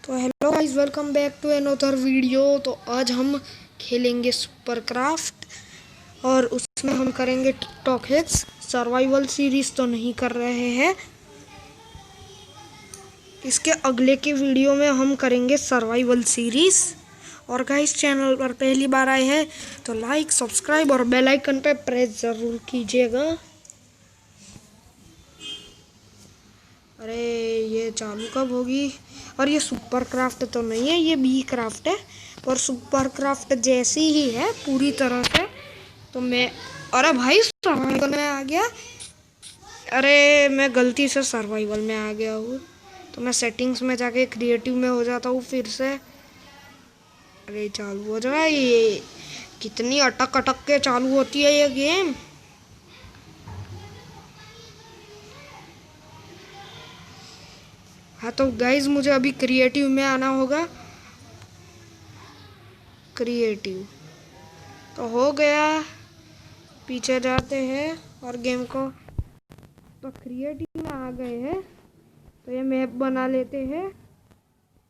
तो hello guys, welcome back to another video. तो आज हम खेलेंगे सुपर क्राफ्ट और उसमें हम करेंगे टिकटॉक हैक्स। सर्वाइवल सीरीज तो नहीं कर रहे हैं, इसके अगले के वीडियो में हम करेंगे सर्वाइवल सीरीज। और गाइस, चैनल पर पहली बार आए हैं तो लाइक, सब्सक्राइब और बेल आइकन पे प्रेस ज़रूर कीजिएगा। अरे ये चालू कब होगी? और ये सुपर क्राफ्ट तो नहीं है, ये बी क्राफ्ट है, पर सुपर क्राफ्ट जैसी ही है पूरी तरह से। तो मैं, अरे भाई सर्वाइवल में आ गया। अरे मैं गलती से सर्वाइवल में आ गया हूँ, तो मैं सेटिंग्स में जाके क्रिएटिव में हो जाता हूँ फिर से। अरे चालू हो जाए। ये कितनी अटक अटक के चालू होती है ये गेम। हाँ तो गाइज, मुझे अभी क्रिएटिव में आना होगा। क्रिएटिव तो हो गया, पीछे जाते हैं और गेम को, तो क्रिएटिव में आ गए हैं। तो ये मैप बना लेते हैं।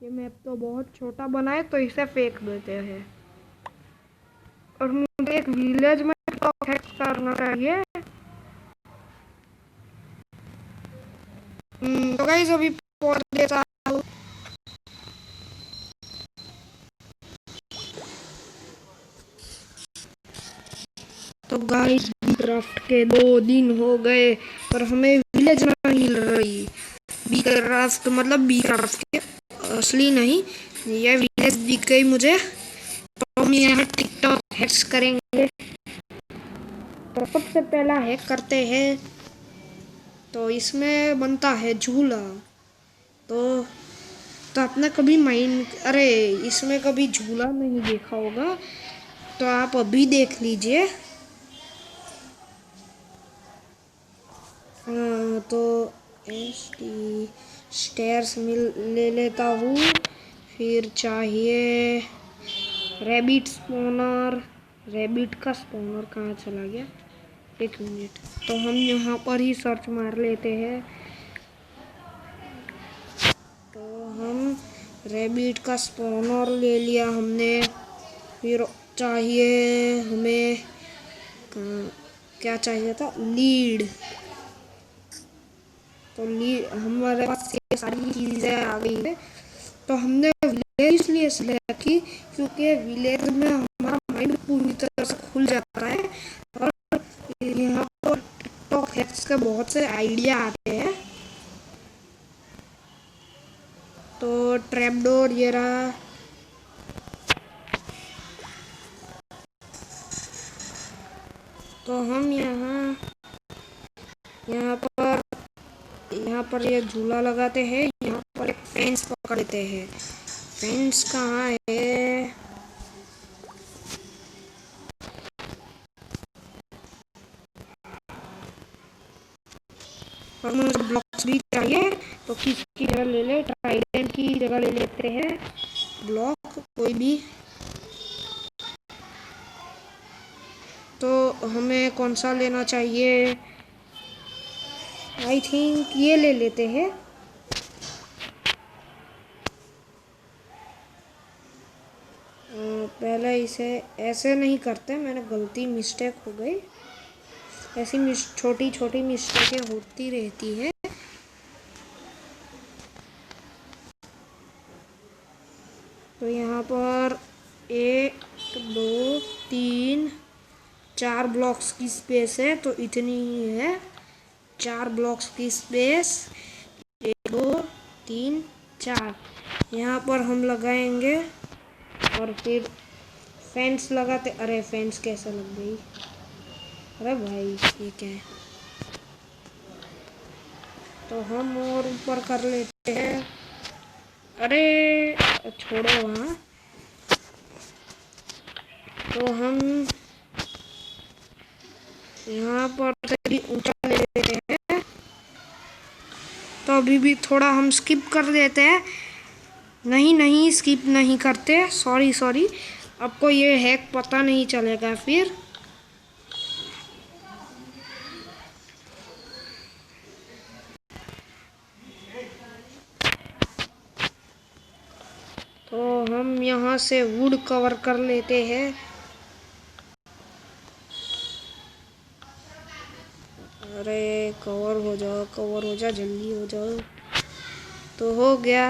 ये मैप तो बहुत छोटा बना है, तो इसे फेंक देते हैं। और मुझे एक विलेज में हैक करना चाहिए। तो गाइस अभी पहुंच देता हूँ। तो गाइस, क्राफ्ट के 2 दिन हो गए पर हमें विलेज नहीं मिल रही। बी क्राफ्ट मतलब बी क्राफ्ट के असली नहीं, ये विलेज दिख गई मुझे। तो हम यहाँ टिकटॉक हैक्स करेंगे। तो सबसे पहला हैक करते हैं। तो इसमें बनता है झूला। तो आपने कभी अरे इसमें कभी झूला नहीं देखा होगा, तो आप अभी देख लीजिए। तो स्टेयर्स ले लेता हूँ। फिर चाहिए रैबिट स्पॉनर। रैबिट का स्पॉनर कहाँ चला गया? एक मिनट। तो हम यहाँ पर ही सर्च मार लेते हैं। तो हम रैबिट का स्पॉनर ले लिया हमने। फिर चाहिए हमें, क्या चाहिए था? लीड। तो हमारे पास ये सारी चीज़ें आ गई है। तो हमने विलेज इसलिए सिलेक्ट की क्योंकि विलेज में हमारा माइंड पूरी तरह से खुल जाता है और यहाँ पर टिकटॉक हैक्स के बहुत से आइडिया आते हैं। तो ट्रैपडोर ये रहा। तो हम यहाँ पर ये झूला लगाते हैं। यहाँ पर एक फेंस पकड़ लेते हैं। फेंस कहाँ है? और मुझे ब्लॉक्स भी चाहिए, तो किसकी जगह ले ले? ट्राइडेंट की जगह ले लेते हैं ब्लॉक कोई भी। तो हमें कौन सा लेना चाहिए? आई थिंक ये ले लेते हैं। पहले इसे ऐसे नहीं करते, मैंने गलती मिस्टेक हो गई। ऐसी छोटी छोटी मिस्टेकें होती रहती है। तो यहाँ पर 1 2 3 4 ब्लॉक्स की स्पेस है, तो इतनी ही है। 4 ब्लॉक्स की स्पेस, 1 2 3 4 यहाँ पर हम लगाएंगे। और फिर फेंस लगाते। अरे फेंस कैसे लग गई? अरे भाई ये क्या है? तो हम और ऊपर कर लेते हैं। अरे छोड़ो वहाँ। तो हम यहाँ पर से भी ऊंचा ले लेते हैं। तो अभी भी थोड़ा हम स्किप कर देते हैं। नहीं स्किप नहीं करते, सॉरी। आपको ये हैक पता नहीं चलेगा फिर। तो हम यहाँ से वुड कवर कर लेते हैं। अरे कवर हो जाओ, कवर हो जा, जल्दी हो जाओ। तो हो गया।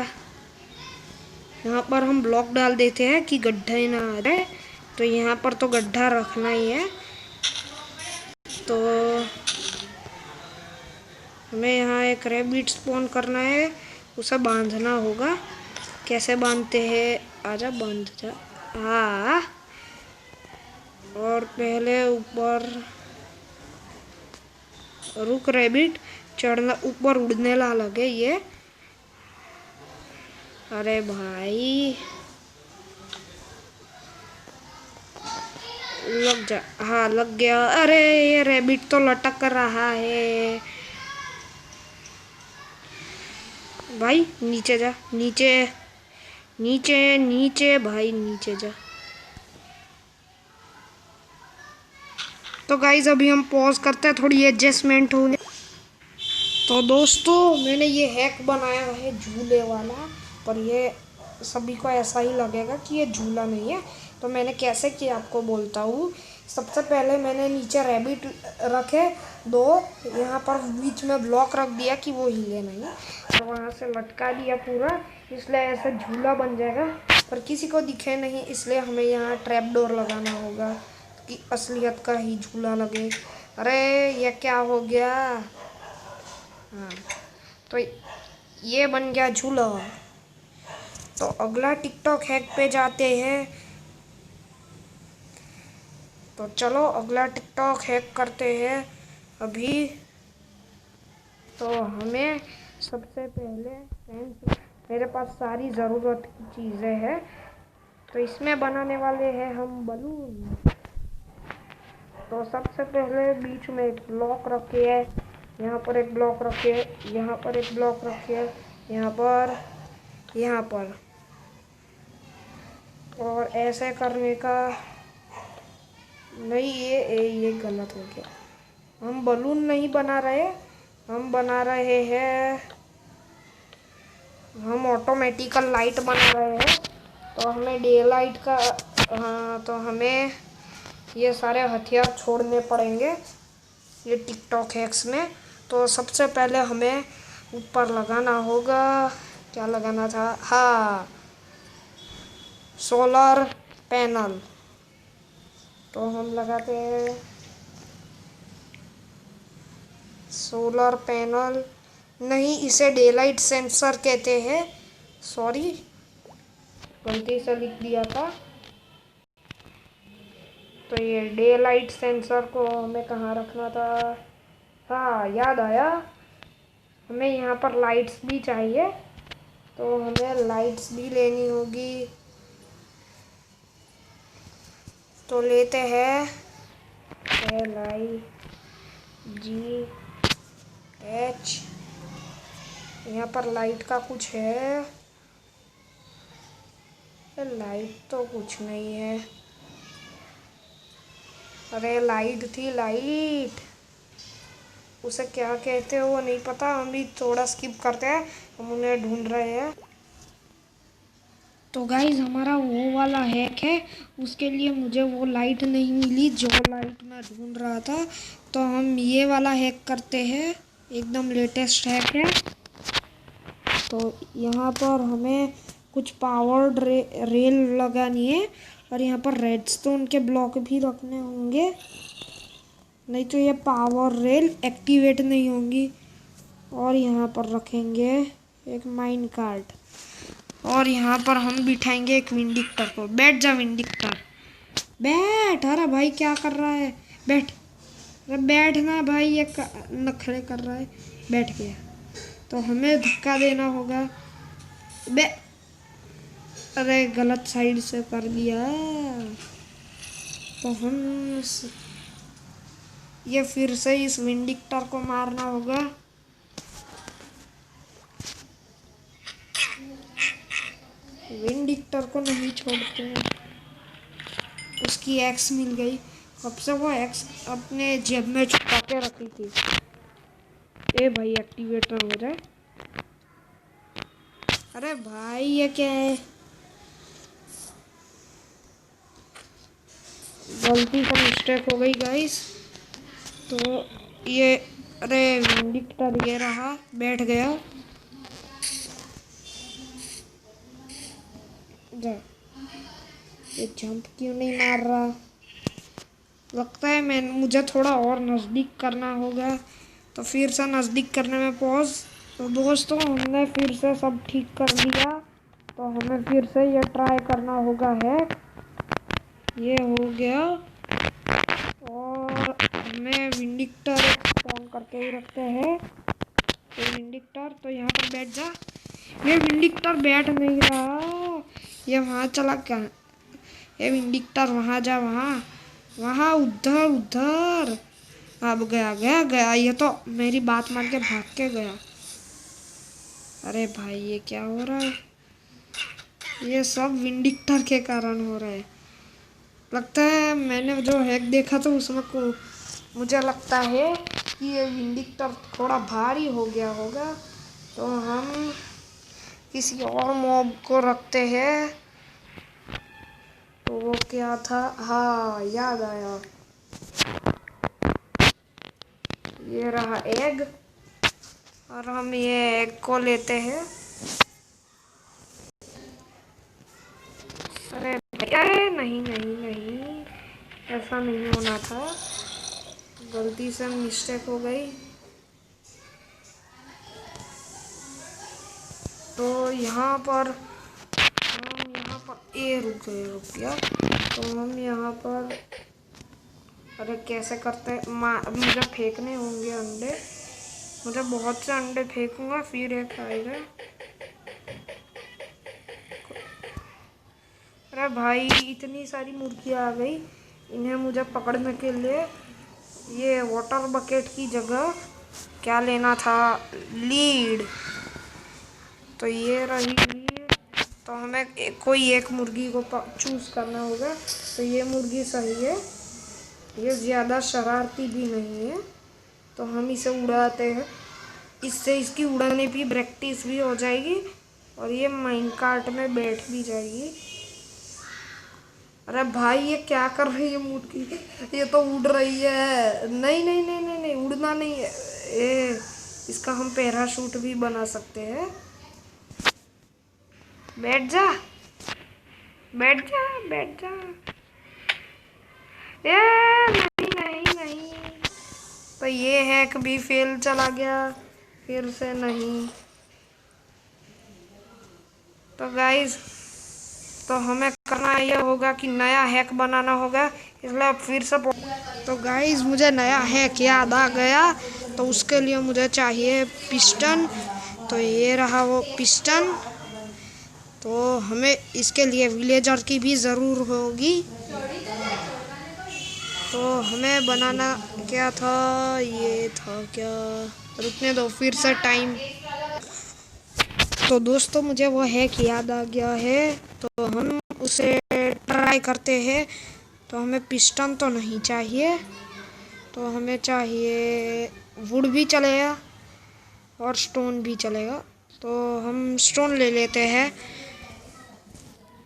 यहाँ पर हम ब्लॉक डाल देते हैं कि गड्ढा ही ना आ जाए। तो यहाँ पर तो गड्ढा रखना ही है। तो हमें यहाँ एक रैबिट स्पॉन करना है, उसे बांधना होगा। कैसे बांधते हैं? आजा बांध जा। हाँ, और पहले ऊपर रुक रैबिट, चढ़ना ऊपर उड़ने ला लगे ये। अरे भाई लग जा। हाँ लग गया। अरे ये रैबिट तो लटक रहा है। भाई नीचे जा, नीचे नीचे नीचे भाई नीचे जा। तो गाइज अभी हम पॉज करते हैं, थोड़ी एडजस्टमेंट होने। तो दोस्तों मैंने ये हैक बनाया है झूले वाला, पर ये सभी को ऐसा ही लगेगा कि ये झूला नहीं है। तो मैंने कैसे किया आपको बोलता हूँ। सबसे पहले मैंने नीचे रैबिट रखे दो, यहाँ पर बीच में ब्लॉक रख दिया कि वो हिले नहीं। तो वहाँ से लटका दिया पूरा, इसलिए ऐसा झूला बन जाएगा, पर किसी को दिखे नहीं। इसलिए हमें यहाँ ट्रैप डोर लगाना होगा कि असलियत का ही झूला लगे। अरे ये क्या हो गया? हाँ, तो ये बन गया झूला। तो अगला टिकटॉक हैक पे जाते हैं। तो चलो अगला टिकटॉक हैक करते हैं अभी। तो हमें सबसे पहले फ्रेंड्स, मेरे पास सारी ज़रूरत की चीज़ें हैं। तो इसमें बनाने वाले हैं हम बलून। तो सबसे पहले बीच में एक ब्लॉक रखिए, यहाँ पर एक ब्लॉक रखिए, यहाँ पर एक ब्लॉक रखिए, यहाँ पर और ऐसे करने का नहीं, ये गलत हो गया। हम बलून नहीं बना रहे, हम बना रहे हैं, हम ऑटोमेटिकल लाइट बना रहे हैं। तो हमें डे लाइट का, हाँ, तो हमें ये सारे हथियार छोड़ने पड़ेंगे ये टिकटॉक हैक्स में। तो सबसे पहले हमें ऊपर लगाना होगा, क्या लगाना था? हाँ, सोलर पैनल। तो हम लगाते हैं सोलर पैनल, नहीं इसे डे लाइट सेंसर कहते हैं। सॉरी, गलती से लिख दिया था। तो ये डे लाइट सेंसर को हमें कहाँ रखना था? हाँ याद आया, हमें यहाँ पर लाइट्स भी चाहिए। तो हमें लाइट्स भी लेनी होगी। तो लेते हैं LIGH। यहाँ पर लाइट का कुछ है? लाइट तो कुछ नहीं है। अरे लाइट थी, लाइट, उसे क्या कहते हो वो नहीं पता। हम भी थोड़ा स्किप करते हैं, हम उन्हें ढूंढ रहे हैं। तो गाइज हमारा वो वाला हैक है, उसके लिए मुझे वो लाइट नहीं मिली जो लाइट मैं ढूंढ रहा था। तो हम ये वाला हैक करते हैं, एकदम लेटेस्ट हैक है। तो यहाँ पर हमें कुछ पावर्ड रेल लगानी है, और यहाँ पर रेडस्टोन के ब्लॉक भी रखने होंगे, नहीं तो ये पावर रेल एक्टिवेट नहीं होंगी। और यहाँ पर रखेंगे एक माइन कार्ट, और यहाँ पर हम बिठाएंगे एक विंडिक्टर को। बैठ जा विंडिक्टर, बैठ। अरे भाई क्या कर रहा है? बैठ, अरे बैठना भाई, ये नखरे कर रहा है। बैठ गया। तो हमें धक्का देना होगा। अरे गलत साइड से कर दिया। तो हम ये फिर से इस विंडिक्टर को मारना होगा। विंडिक्टर को नहीं छोड़ते हैं। उसकी एक्स मिल गई, कब से वो एक्स अपने जेब में छुपा के रखी थी। ए भाई एक्टिवेटर हो जाए। अरे भाई ये क्या है? गलती से मिस्टेक हो गई गाइस। तो ये अरे विंडिक्टर ये रहा, बैठ गया। जा, ये जंप क्यों नहीं मार रहा? लगता है मुझे थोड़ा और नज़दीक करना होगा। तो फिर से नज़दीक करने में पॉज। तो दोस्तों हमने फिर से सब ठीक कर दिया। तो हमें फिर से ये ट्राई करना होगा हैक। ये हो गया। और हमें विंडिक्टर ऑन करके ही रखते हैं। तो विंडिक्टर तो यहाँ पर बैठ जा। ये विंडिक्टर बैठ नहीं रहा, ये वहाँ चला क्या? ये विंडिक्टर वहाँ जा, वहाँ वहाँ उधर उधर। अब गया गया गया, ये तो मेरी बात मान के भाग के गया। अरे भाई ये क्या हो रहा है? ये सब विंडिक्टर के कारण हो रहा है। लगता है मैंने जो हैक देखा था उसमें को मुझे लगता है कि ये विंडिक्टर थोड़ा भारी हो गया होगा। तो हम किसी और मॉब को रखते हैं। तो वो क्या था? हाँ याद आया, ये रहा एग। और हम ये एग को लेते हैं। अरे नहीं नहीं नहीं, ऐसा नहीं होना था, गलती से मिस्टेक हो गई। तो यहाँ पर ये रुक गया। तो हम यहाँ पर अरे कैसे करते हैं? मुझे फेंकने होंगे अंडे। मुझे बहुत से अंडे फेंकूंगा फिर एक आएगा। अरे भाई इतनी सारी मुर्गियाँ आ गई, इन्हें मुझे पकड़ने के लिए ये वाटर बकेट की जगह क्या लेना था? लीड। तो ये रही लीड। तो हमें कोई एक मुर्गी को चूज़ करना होगा। तो ये मुर्गी सही है, ये ज़्यादा शरारती भी नहीं है। तो हम इसे उड़ाते हैं, इससे इसकी उड़ाने की प्रैक्टिस भी हो जाएगी और ये माइनकार्ट में बैठ भी जाएगी। अरे भाई ये क्या कर रही है मुर्गी? ये तो उड़ रही है। नहीं नहीं नहीं नहीं नहीं, उड़ना नहीं है। इसका हम पैराशूट भी बना सकते हैं। बैठ जा बैठ जा बैठ जा। नहीं नहीं नहीं। तो ये हैक भी फेल चला गया, फिर से नहीं। तो गाइस तो हमें करना यह होगा कि नया हैक बनाना होगा, इसलिए फिर से। तो गाइस मुझे नया हैक याद आ गया। तो उसके लिए मुझे चाहिए पिस्टन। तो ये रहा वो पिस्टन। तो हमें इसके लिए विलेजर की भी ज़रूर होगी। तो हमें बनाना क्या था? ये था क्या? रुकने दो, फिर से टाइम। तो दोस्तों मुझे वो हैक याद आ गया है, तो हम उसे ट्राई करते हैं। तो हमें पिस्टन तो नहीं चाहिए, तो हमें चाहिए वुड भी चलेगा और स्टोन भी चलेगा। तो हम स्टोन ले लेते हैं।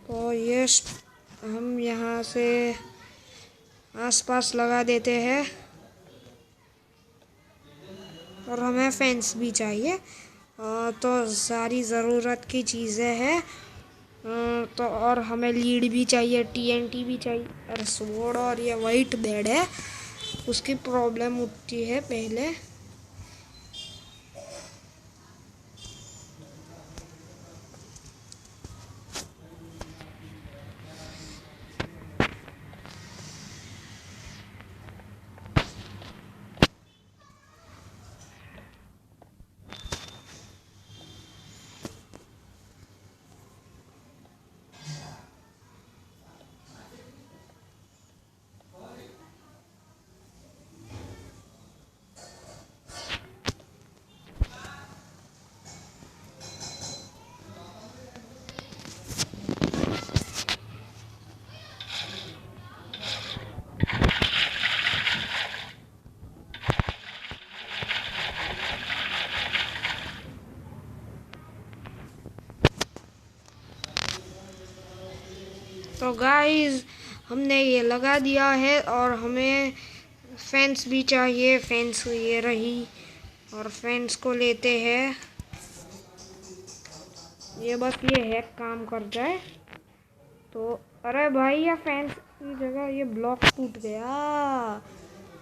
तो ये हम यहाँ से आसपास लगा देते हैं। और हमें फेंस भी चाहिए। तो सारी ज़रूरत की चीज़ें हैं। तो और हमें लीड भी चाहिए, टीएनटी भी चाहिए, और स्वॉर्ड। और ये वाइट बेड है, उसकी प्रॉब्लम उठती है पहले। तो गाइस हमने ये लगा दिया है और हमें फैंस भी चाहिए। फैंस ये रही और फैंस को लेते हैं। ये बस ये हैक काम कर जाए तो। अरे भाई ये फैंस की जगह ये ब्लॉक टूट गया।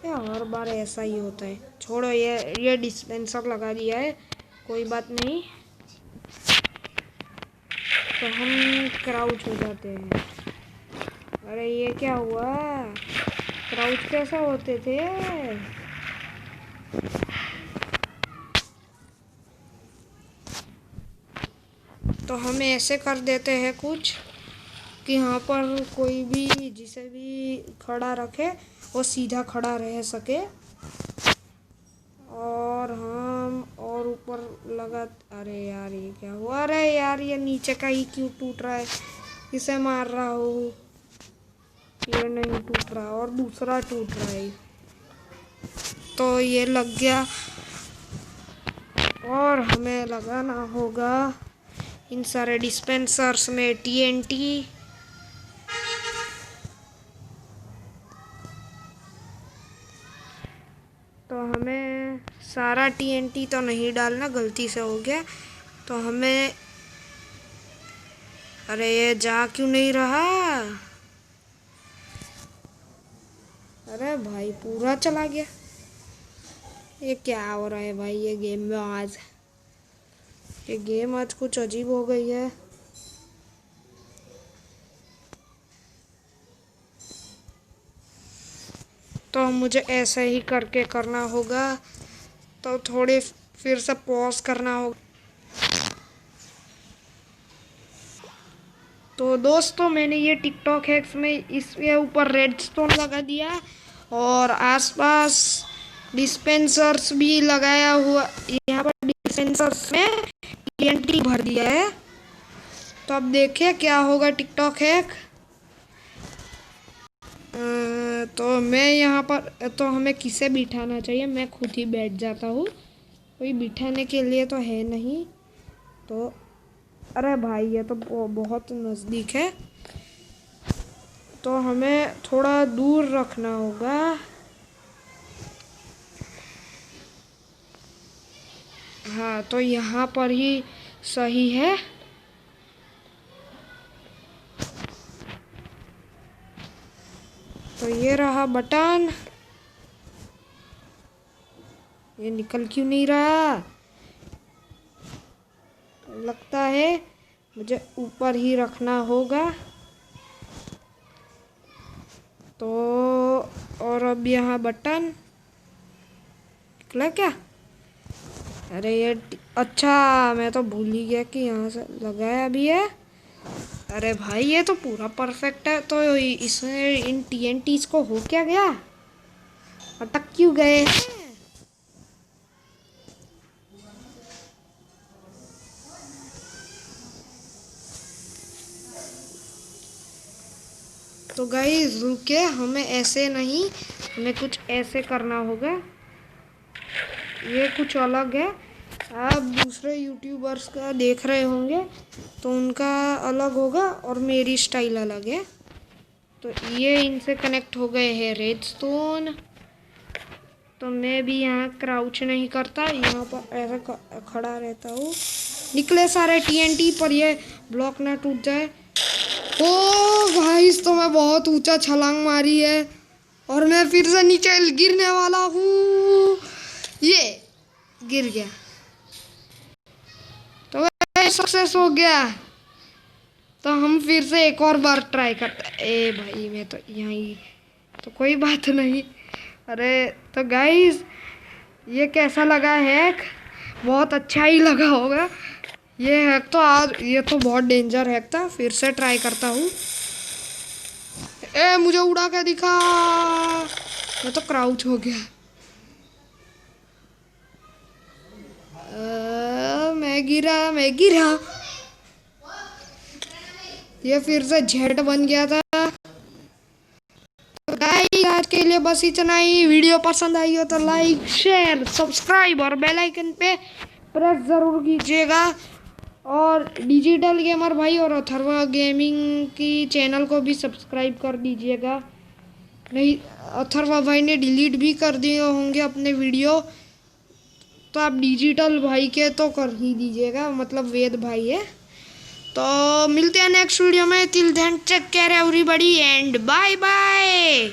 ये हर बार ऐसा ही होता है। छोड़ो, ये डिस्पेंसर लगा दिया है, कोई बात नहीं। तो हम क्राउच हो जाते हैं। अरे ये क्या हुआ? क्राउच कैसा होते थे? तो हमें ऐसे कर देते हैं कुछ कि यहाँ पर कोई भी जिसे भी खड़ा रखे वो सीधा खड़ा रह सके। और हम और ऊपर लगा। अरे यार ये क्या हुआ? अरे यार ये नीचे का ही क्यों टूट रहा है? इसे मार रहा हूँ, ये नहीं टूट रहा और दूसरा टूट रहा है। तो ये लग गया और हमें लगाना होगा इन सारे डिस्पेंसर्स में TNT। तो हमें सारा TNT तो नहीं डालना, गलती से हो गया। तो हमें, अरे ये जा क्यों नहीं रहा? अरे भाई पूरा चला गया। ये क्या हो रहा है भाई? ये गेम में आज कुछ अजीब हो गई है। तो मुझे ऐसे ही करके करना होगा। तो थोड़ी फिर से पॉज करना होगा। तो दोस्तों मैंने ये टिकटॉक हैक्स में इसके ऊपर रेडस्टोन लगा दिया और आसपास डिस्पेंसर्स भी लगाया हुआ। यहाँ पर डिस्पेंसर्स में TNT भर दिया है। तो अब देखिए क्या होगा टिकटॉक हैक। तो मैं यहाँ पर, तो हमें किसे बिठाना चाहिए? मैं खुद ही बैठ जाता हूँ, कोई बिठाने के लिए तो है नहीं। तो अरे भाई ये तो बहुत नज़दीक है, तो हमें थोड़ा दूर रखना होगा। हाँ तो यहाँ पर ही सही है। तो ये रहा बटन। ये निकल क्यों नहीं रहा? लगता है मुझे ऊपर ही रखना होगा। तो और अब यहाँ बटन निकला क्या? अरे ये अच्छा, मैं तो भूल ही गया कि यहाँ से लगाया भी है। अरे भाई ये तो पूरा परफेक्ट है। तो इसमें इन TNTs को हो क्या गया? अटक क्यों गए? तो गाइस रुके, हमें ऐसे नहीं, हमें कुछ ऐसे करना होगा। ये कुछ अलग है। आप दूसरे यूट्यूबर्स का देख रहे होंगे तो उनका अलग होगा और मेरी स्टाइल अलग है। तो ये इनसे कनेक्ट हो गए हैं रेडस्टोन। तो मैं भी यहाँ क्राउच नहीं करता, यहाँ पर ऐसा खड़ा रहता हूँ। निकले सारे TNT पर ये ब्लॉक ना टूट जाए। ओ भाई तो मैं बहुत ऊंचा छलांग मारी है और मैं फिर से नीचे गिरने वाला हूँ। ये गिर गया तो सक्सेस हो गया। तो हम फिर से एक और बार ट्राई करते। ए भाई मैं तो यहीं, तो कोई बात नहीं। अरे तो गाइस ये कैसा लगा हैक? बहुत अच्छा ही लगा होगा। ये हैक तो आज, ये तो बहुत डेंजर हैक था। फिर से ट्राई करता हूँ। ए मुझे उड़ा के दिखा। मैं तो क्राउच हो गया। मैं गिरा। ये फिर से जेट बन गया था। तो गाइस आज के लिए बस इतना ही। वीडियो पसंद आई हो तो लाइक शेयर सब्सक्राइब और बेल आइकन पे प्रेस जरूर कीजिएगा। और डिजिटल गेमर भाई और अथर्वा गेमिंग की चैनल को भी सब्सक्राइब कर दीजिएगा। नहीं, अथर्वा भाई ने डिलीट भी कर दिए होंगे अपने वीडियो, तो आप डिजिटल भाई के तो कर ही दीजिएगा, मतलब वेद भाई है। तो मिलते हैं नेक्स्ट वीडियो में। Till then take care everybody and bye bye.